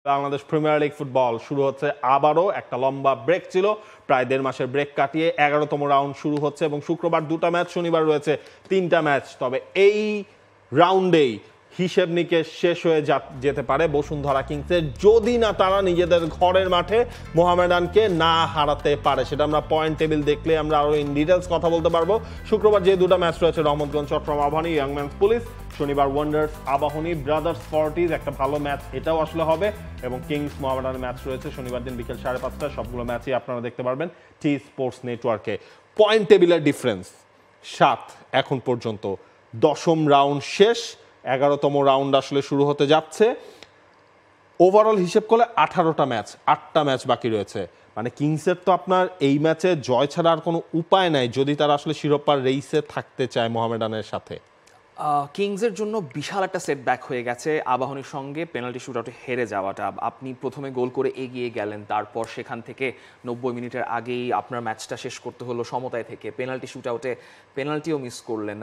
Bangladesh premier league football শুরু হচ্ছে আবারও। একটা লম্বা ব্রেক ছিল, প্রায় 1.5 মাসের ব্রেক কাটিয়ে 11তম রাউন্ড শুরু হচ্ছে এবং শুক্রবার 2টা ম্যাচ, শনিবার রয়েছে 3টা ম্যাচ। তবে এই রাউন্ডেই হিসেব নিকেশ শেষ হয়ে যেতে পারে বসুন্ধরা কিংসের, যদি না তারা নিজেদের ঘরের মাঠে মোহামেডানকে না হারাতে পারে। সেটা আমরা পয়েন্ট টেবিল দেখলে আমরা আরো ইন ডিটেলস কথা বলতে পারবো। শুক্রবার যে 2টা ম্যাচ রয়েছে, রহমতগঞ্জ চট্টগ্রাম আবাহনী, ইয়াংম্যানস পুলিশ, শনিবার ওয়ান্ডার্স আবাহনী, ব্রাদার্স ফর্টিজ, একটা ভালো ম্যাচ এটাও আসলে হবে, এবং কিংস মোহামেডানের ম্যাচ রয়েছে শনিবার দিন বিকেল 5:30। সবগুলো ম্যাচই আপনারা দেখতে পারবেন টি স্পোর্টস নেটওয়ার্কে। পয়েন্ট টেবিলের ডিফারেন্স 7 এখন পর্যন্ত। 10ম রাউন্ড শেষ, 11তম রাউন্ড আসলে শুরু হতে যাচ্ছে। ওভারঅল হিসেব করলে 18টা ম্যাচ, 8টা ম্যাচ বাকি রয়েছে। মানে কিংসের তো আপনার এই ম্যাচে জয় ছাড়া আর কোনো উপায় নাই যদি তারা আসলে শিরোপার রেইসে থাকতে চায় মোহামেডানের সাথে। কিংসের জন্য বিশাল একটা সেটব্যাক হয়ে গেছে আবাহনীর সঙ্গে পেনাল্টি শুটআউটে হেরে যাওয়াটা। আপনি প্রথমে গোল করে এগিয়ে গেলেন, তারপর সেখান থেকে 90 মিনিটের আগেই আপনার ম্যাচটা শেষ করতে হলো সমতায় থেকে, পেনাল্টি শুটআউটে পেনাল্টিও মিস করলেন।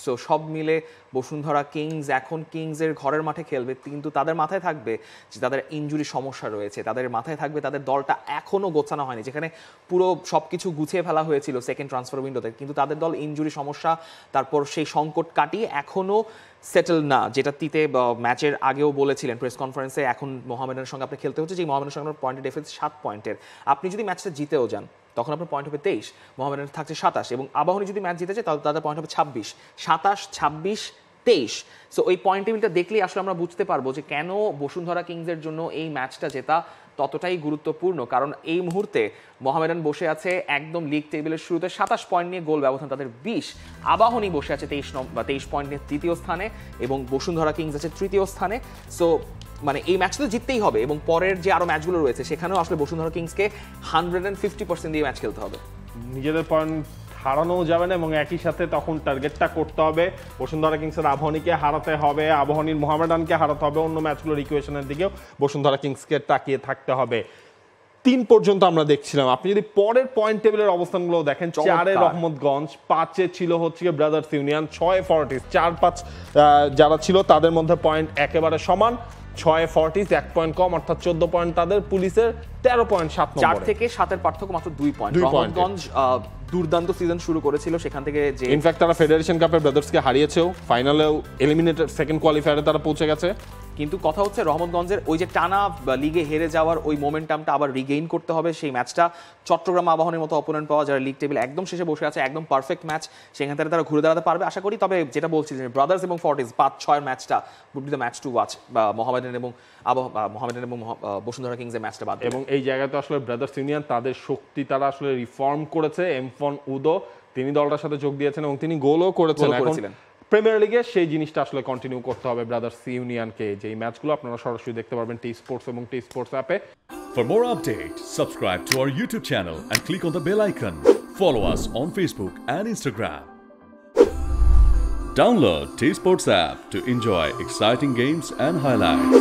সো সব মিলে বসুন্ধরা কিংস এখন কিংসের ঘরের মাঠে খেলবে, কিন্তু তাদের মাথায় থাকবে যে তাদের ইনজুরি সমস্যা রয়েছে, তাদের মাথায় থাকবে তাদের দলটা এখনও গোছানো হয়নি, যেখানে পুরো সব কিছু গুছিয়ে ফেলা হয়েছিল সেকেন্ড ট্রান্সফার উইন্ডোতে, কিন্তু তাদের দল ইনজুরি সমস্যা, তারপর সেই সংকট কাটিয়ে এখনও সেটেল না। যেটা তিতে ম্যাচের আগেও বলেছিলেন প্রেস কনফারেন্সে, এখন মোহামেডানের সঙ্গে আপনি খেলতে হচ্ছে, যে মোহামেডানের সঙ্গে পয়েন্টের ডিফারেন্স 7 পয়েন্টের। আপনি যদি ম্যাচটা জিতেও যান তখন আপনার পয়েন্ট হবে 23, মোহামেডানের থাকছে 27, এবং আবাহনী যদি ম্যাচ জিতে যায় তাহলে তাদের পয়েন্ট হবে 26, 27, 26, 23। সো ওই পয়েন্ট টেবিলটা দেখলেই আসলে আমরা বুঝতে পারবো যে কেন বসুন্ধরা কিংসের জন্য এই ম্যাচটা জেতা ততটাই গুরুত্বপূর্ণ। কারণ এই মুহূর্তে মোহামেডান বসে আছে একদম লিগ টেবিলের শুরুতে 27 পয়েন্ট নিয়ে, গোল ব্যবধান তাদের 20। আবাহনী বসে আছে 23 পয়েন্ট নিয়ে তৃতীয় স্থানে, এবং বসুন্ধরা কিংস আছে তৃতীয় স্থানে। সো মানে এই ম্যাচটা তো জিততেই হবে, এবং পরের যে আরো ম্যাচগুলো রয়েছে সেখানেও আসলে বসুন্ধরা কিংসকে 150% দিয়ে ম্যাচ খেলতে হবে। নিজেদের পয়েন্ট হারানো যাবে না, এবং একই সাথে তখন টার্গেটটা করতে হবে বসুন্ধরা কিংসের আবাহনীকে হারাতে হবে, আবাহনীর মোহামেডানকে হারাতে হবে, অন্য ম্যাচগুলোর ইকুয়েশনের দিকেও বসুন্ধরা কিংসকে তাকিয়ে থাকতে হবে। 3 পর্যন্ত আমরা দেখছিলাম। আপনি যদি পরের পয়েন্ট টেবিলের অবস্থানগুলো দেখেন, 4-এ রহমতগঞ্জ, 5-এ ছিল হচ্ছে ব্রাদার্স ইউনিয়ন, 6-এ ফর্টিস, 4-5 যারা ছিল তাদের মধ্যে পয়েন্ট একেবারে সমান। 6-এ ফর্টিস 1 পয়েন্ট কম, অর্থাৎ 14 পয়েন্ট তাদের, পুলিশের 13 পয়েন্ট 7 নম্বরে। 4 থেকে 7-এর পার্থক্য মাত্র 2 পয়েন্ট। রহমতগঞ্জ দুর্দান্ত সিজন শুরু করেছিল, সেখান থেকে যে ইনফ্যাক্ট তারা ফেডারেশন কাপে ব্রাদার্সকে হারিয়েছেও, ফাইনালেও এলিমিনেটেড সেকেন্ড কোয়ালিফায়ারে তারা পৌঁছে গেছে। কিন্তু কথা হচ্ছে রহমতগঞ্জের ওই যে টানা লিগে হেরে যাওয়ার ওই মোমেন্টামটা আবার রিগেইন করতে হবে। সেই ম্যাচটা চট্টগ্রাম আবাহনীর মতো অপোনেন্ট পাওয়া, যারা লিগ টেবিল একদম শেষে বসে আছে, একদম পারফেক্ট ম্যাচ, সেখান থেকে তারা ঘুরে দাঁড়াতে পারবে আশা করি। তবে যেটা বলছি যে ব্রাদার্স এবং ফর্টিস 5-6 ম্যাচটা would be the match to watch, বা মোহামেডান এবং বসুন্ধরা কিংসের ম্যাচটা বাদ। এবং এই জায়গাতে আসলে ব্রাদার্স ইউনিয়ন তাদের শক্তি তারা আসলে রিফর্ম করেছে। এমফন উদো তিনি দলটার সাথে যোগ দিয়েছেন এবং তিনি গোলও করেছেন। প্রিমিয়ার লিগে সেই জিনিসটা আসলে কন্টিনিউ করতে হবে ব্রাদার্স ইউনিয়নকে। যেই ম্যাচগুলো আপনারা সরাসরি দেখতে পারবেন টি স্পোর্টস এবং টি স্পোর্টস অ্যাপে। For more updates, subscribe to our YouTube channel and click on the bell icon. Follow us on Facebook and Instagram. Download T Sports app to enjoy exciting games and highlights.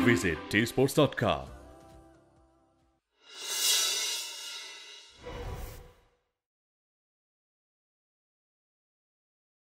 Visit tsports.com.